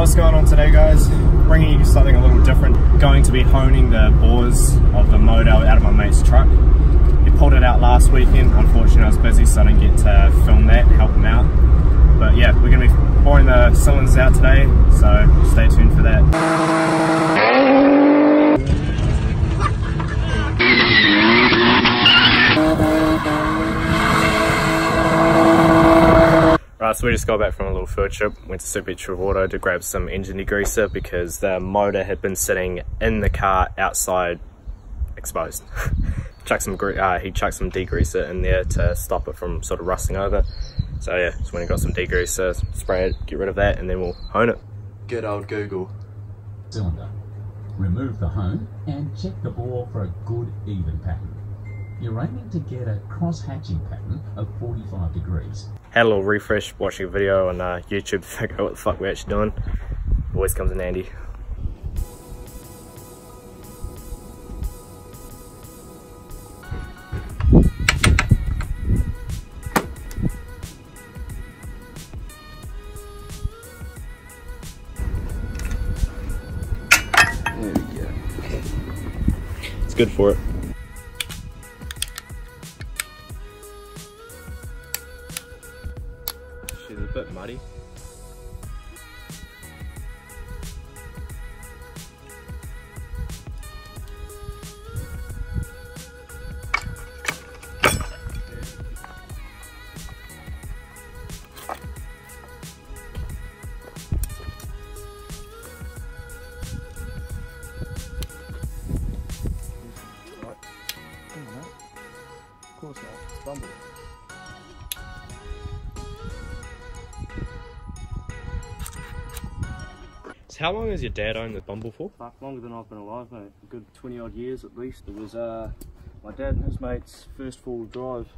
What's going on today, guys? Bringing you something a little different. Going to be honing the bores of the motor out of my mate's truck. He pulled it out last weekend. Unfortunately I was busy, so I didn't get to film that and help him out. But yeah, we're going to be boring the cylinders out today, so stay tuned for that. Right, so we just got back from a little field trip. Went to Super Auto to grab some engine degreaser because the motor had been sitting in the car outside exposed. He chucked some degreaser in there to stop it from sort of rusting over. So yeah, just went and got some degreaser, spray it, get rid of that, and then we'll hone it. Good old Google. Cylinder. Remove the hone and check the bore for a good even pattern. You're aiming to get a cross-hatching pattern of 45 degrees. Had a little refresh watching a video on YouTube to figure out what the fuck we're actually doing. Always comes in handy. There we go. It's good for it. She's a bit muddy. Of course not, it's BUMBLE. So how long has your dad owned the BUMBLE for? Fuck, longer than I've been alive, mate. A good 20 odd years at least. It was my dad and his mate's first full drive.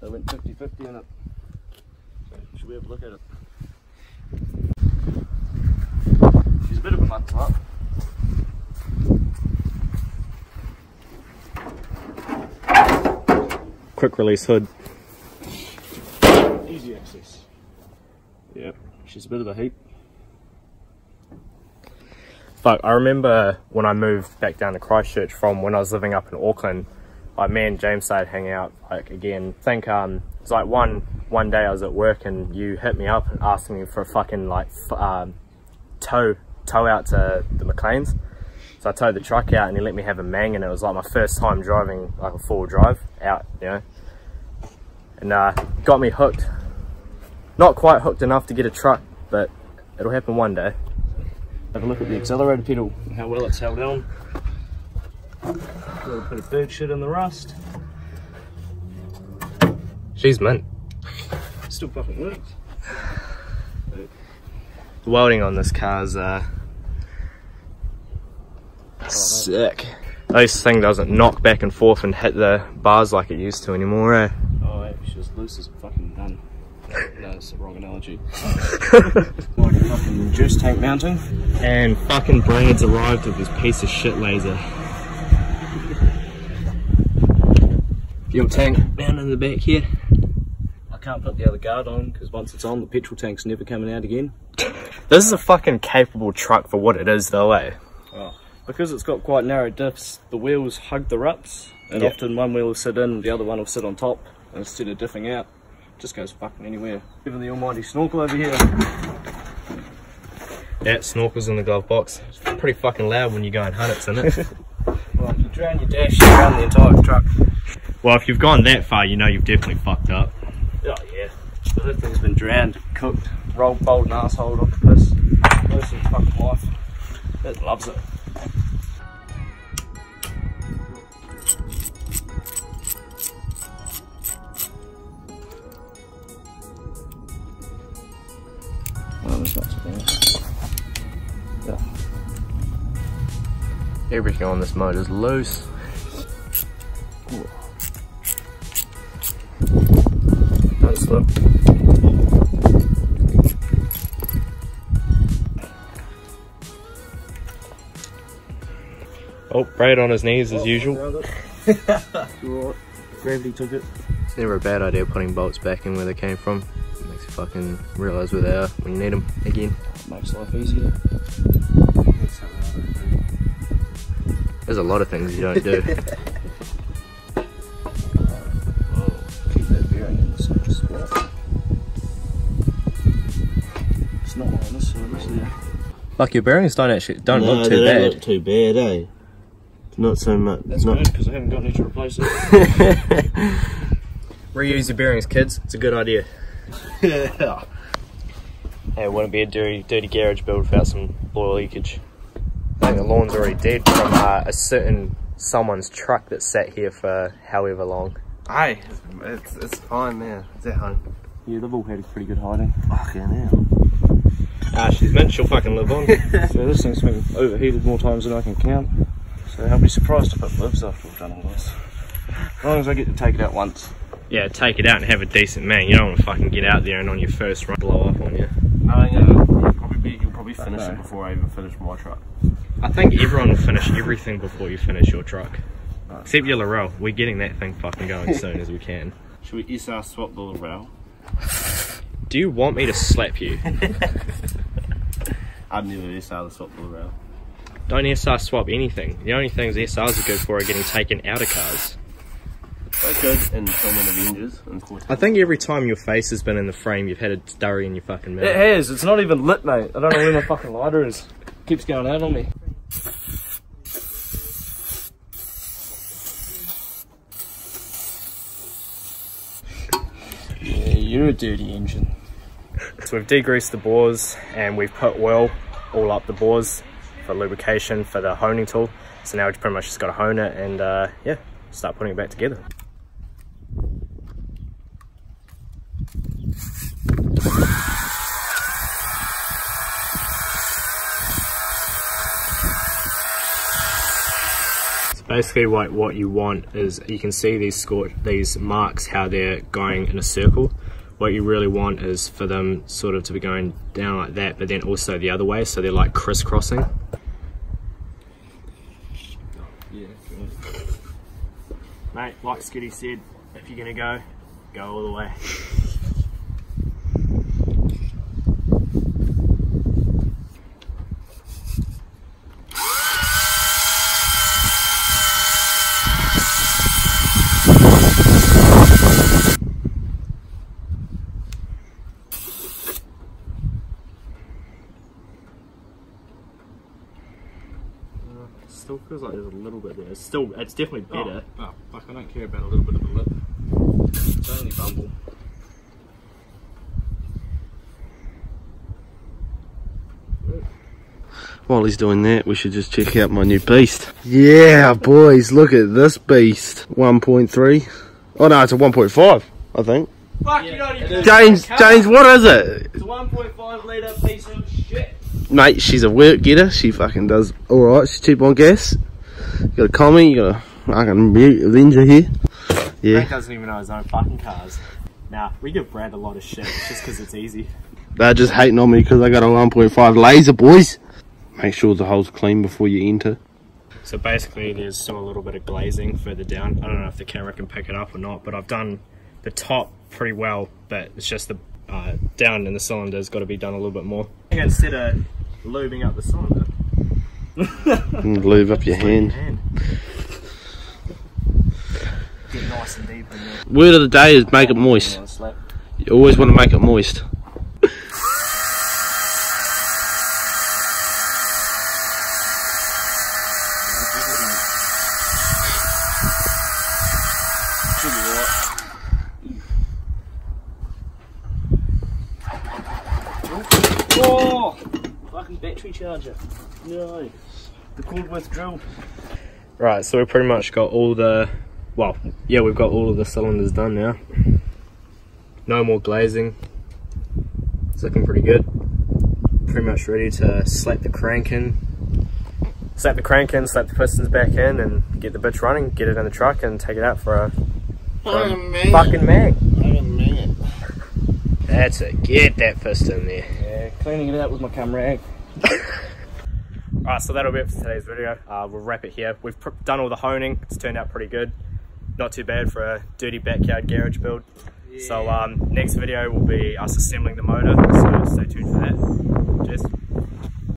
They went 50-50 in it. So should we have a look at it? She's a bit of a mud type. Quick release hood. Easy access. Yep, she's a bit of a heap. But I remember when I moved back down to Christchurch from when I was living up in Auckland, like me and James started hanging out like again. I think it's like one day I was at work and you hit me up and asked me for a fucking like tow out to the McLean's. So I towed the truck out and he let me have a mang, and it was like my first time driving like a full drive out, you know. And got me hooked. Not quite hooked enough to get a truck, but it'll happen one day. Have a look at the accelerator pedal and how well it's held on. A little bit of bird shit in the rust. She's mint. Still fucking works. The welding on this car's sick. At least this thing doesn't knock back and forth and hit the bars like it used to anymore, eh? Oh, yeah, she's as loose as a fucking gun. No, it's the wrong analogy. Like a fucking juice tank mounting. And fucking Brad's arrived with this piece of shit laser. Fuel tank down in the back here. I can't put the other guard on because once it's on, the petrol tank's never coming out again. This is a fucking capable truck for what it is though, eh? Oh. Because it's got quite narrow diffs, the wheels hug the ruts, and yep. Often one wheel will sit in, the other one will sit on top, and instead of diffing out, it just goes fucking anywhere. Even the almighty snorkel over here. That snorkel's in the glove box. It's pretty fucking loud when you go and hunt it, isn't it? Well, if you drown your dash, you drown the entire truck. Well, if you've gone that far, you know you've definitely fucked up. Oh yeah. But that thing's been drowned, cooked, rolled, bowled, and arsehole off the piss. Most of the fucking life. It loves it. Oh, there's lots of things. Yeah. Everything on this motor's loose. Ooh. Don't slip. Oh, Brad on his knees as usual. Right. Gravity took it. It's never a bad idea putting bolts back in where they came from. It makes you fucking realise where they are when you need them again. Makes life easier. There's a lot of things you don't do. Keep that bearing in the same spot. It's not on this surface there. Like your bearings don't look too bad. No, they don't look too bad, eh? Not so much. That's good, because I haven't got any to replace it. Reuse your bearings, kids. It's a good idea. Yeah. Hey, it wouldn't be a dirty garage build without some oil leakage. I think the lawn's already dead from a certain someone's truck that sat here for however long. Hey, it's fine now. It's at home. Yeah, they've all had a pretty good hiding. Fucking hell. Ah, she's meant she'll fucking live on. So this thing's been overheated more times than I can count. So I'll be surprised if it lives after we've done all this. As long as I get to take it out once. Yeah, take it out and have a decent man. You don't want to fucking get out there and on your first run blow up on you. You'll probably finish it before I even finish my truck. I think everyone will finish everything before you finish your truck. Except your Laurel. We're getting that thing fucking going as soon as we can. Should we SR swap the Laurel? Do you want me to slap you? I'd never SR swap the Laurel. Don't SR swap anything. The only things SRs are good for are getting taken out of cars. They're good in filming Avengers and Quartet. I think every time your face has been in the frame, you've had a durry in your fucking mouth. It has. It's not even lit, mate. I don't know where my fucking lighter is. Keeps going out on me. Yeah, you're a dirty engine. So we've degreased the bores and we've put oil all up the bores for lubrication for the honing tool. So now we've pretty much just got to hone it and yeah, start putting it back together. Basically what you want is, you can see these marks, how they're going in a circle. What you really want is for them sort of to be going down like that, but then also the other way, so they're like crisscrossing. Yeah. Mate, like Skitty said, if you're gonna go all the way. Still feels like there's a little bit there. It's definitely better. Oh, fuck, I don't care about a little bit of a lip. It's only Bumble. While he's doing that, we should just check out my new beast. Yeah, boys, look at this beast. 1.3. Oh no, it's a 1.5, I think. Fuck, you don't even James, what is it? It's a 1.5 litre piece of shit. Mate, she's a work getter. She fucking does alright. She's cheap on gas. You got a commie, you got a fucking Avenger here. Yeah. Brad doesn't even know his own fucking cars. Nah, we give Brad a lot of shit just because it's easy. They're just hating on me because I got a 1.5 laser, boys. Make sure the hole's clean before you enter. So basically there's still a little bit of glazing further down. I don't know if the camera can pick it up or not, but I've done the top pretty well, but it's just the down in the cylinder's got to be done a little bit more. I think instead of lubing up the cylinder, Lube up your hand. Get nice and deep in there. Word of the day is make it moist. You always want to make it moist. Oh! Fucking battery charger. No. The cord withdrew. Right, so we've pretty much got all the, well, yeah, we've got all of the cylinders done now. No more glazing. It's looking pretty good. Pretty much ready to slap the crank in. Slap the crank in, slap the pistons back in, and get the bitch running, get it in the truck, and take it out for a fucking mag. That's it. Get that fist in there. Yeah, cleaning it out with my camera. Alright, so that'll be it for today's video. We'll wrap it here. We've done all the honing. It's turned out pretty good. Not too bad for a dirty backyard garage build. Yeah. So next video will be us assembling the motor. So stay tuned for that. Cheers.